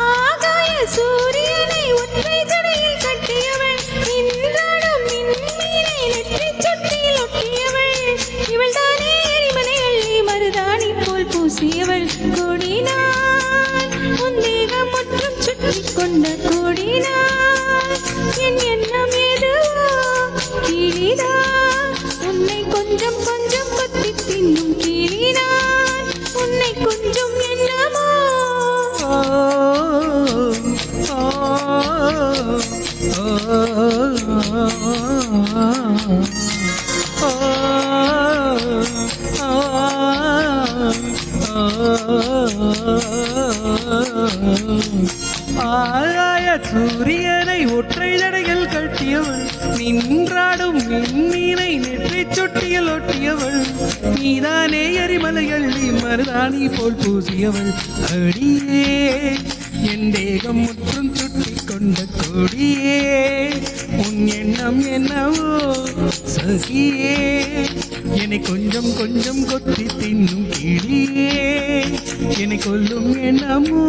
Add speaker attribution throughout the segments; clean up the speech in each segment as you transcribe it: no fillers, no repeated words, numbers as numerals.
Speaker 1: ஆகாய சூரியனை ஒற்றை ஜடையில் கட்டியவள், நின்றாடும் மின்மீனை நெற்றிச் சுட்டியில் ஒட்டியவள், இவள் தானே எரிமலை அள்ளி மருதாணி போல் பூசியவள். கொடினான் உன் தேகம் முற்றும் சுற்றிக் கொண்ட கொடினான், என் எண்ணம் எதுவோ கிளிதான், உன்னை கொஞ்சம் கொஞ்சம் கொத்தி தின்னும் கிளினான், உன்னை கொஞ்சம் எண்ணமோ.
Speaker 2: ஆகாய சூரியனை ஒற்றை ஜடையில் கட்டியவள், நின்றாடும் விண்மீனை நெற்றிச் சுட்டியில் ஒட்டியவள், நீதானே எரிமலை அள்ளி மருதாணி போல் பூசியவள். அடியே என் தேகம் முற்றும் சுட்டிக் கொண்ட கொடியே, உன் எண்ணம் என்னவோ சகியே, என்னை கொஞ்சம் கொஞ்சம் கொத்தி தின்னும் கிளியே, என்னை கொல்லும் எண்ணமோ.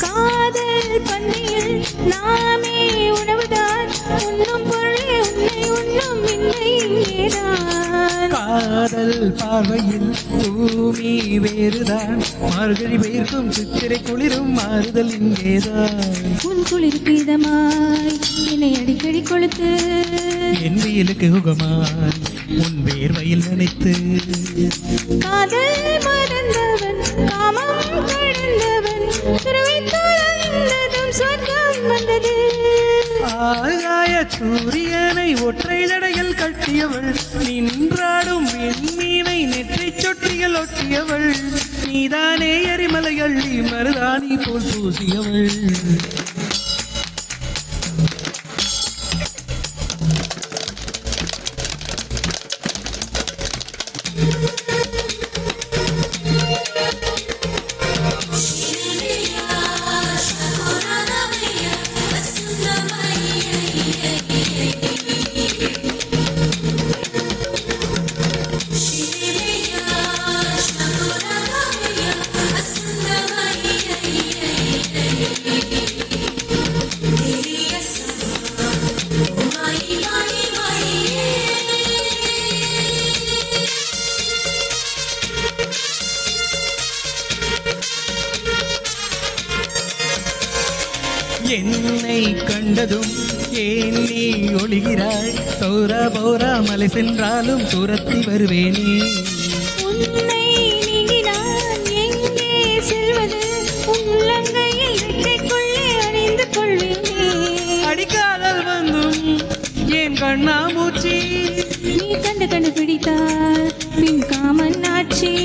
Speaker 1: காதல் பந்தியில் நாமே உணவுதான், உண்ணும் பொருளே உன்னை உண்ணும் இல்லை இங்கேதான்.
Speaker 2: காதல் பார்வையில் பூமி வேறுதான், மார்கழி வேர்க்கும் சித்திரை குளிரும் மாறுதல் இங்கேதான்.
Speaker 1: உன் குளிர் பீதமாய் என்னை அடிக்கடி கொளுத்து,
Speaker 2: என் வெயிலுக்கு உகமாய் உன் வேர்வையில் நினைத்து,
Speaker 1: காதல் மறந்தவன் காமம் கடந்தவன், துறவை துறந்ததும் சொர்க்கம் வந்தது.
Speaker 2: ஆகாய சூரியனை ஒற்றை ஜடையில் கட்டியவள், நின்றாடும் விண்மீனை நெற்றிச் சொட்டியில் ஒட்டியவள், நீதானே எரிமலை அள்ளி மருதாணி போல் பூசியவள். என்னை கண்டதும் ஏன் நீ ஒளிகிறாய், தோரா போரா மலை சென்றாலும் துரத்தி வருவேனே.
Speaker 1: உன்னை நீங்கினான் எங்கே செல்வது, உள்ளங்கையில் ரெட்டைக்குள்ளே அணிந்து கொள்வேனே.
Speaker 2: அடிக்காதல் வந்தும் ஏன் கண்ணாமூச்சி,
Speaker 1: நீ கண்டு பிடித்தால் பின் காமன் ஆட்சி.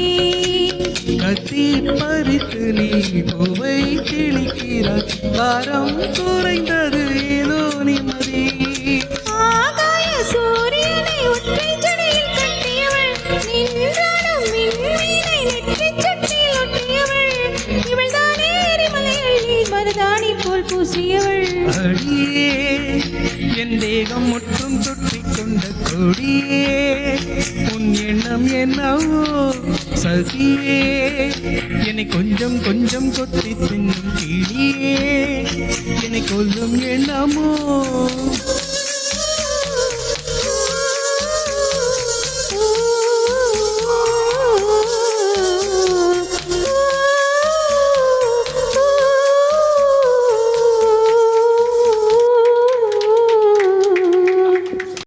Speaker 2: கத்தி பறித்து நீ பூவை கிழிக்கிறாய், வாரம் குறைந்தது ஏதோ நிம்மதி.
Speaker 1: ஆகாய சூரியனை ஒற்றை ஜடையில் கட்டியவள், நின்றாடும் மின்மீனை நெற்றிச் சுட்டியில் ஒட்டியவள், இவள் தானே எரிமலை அள்ளி மருதாணி போல் பூசியவள்.
Speaker 2: அடியே என் தேகம் முற்றும் சுட்டிக் கொண்ட கொடியே, உன் எண்ணம் என்னவோ சகியே, என்னை கொஞ்சம் கொஞ்சம் கொத்தி தின்னும் கிளியே, என்னை கொல்லும் எண்ணமோ.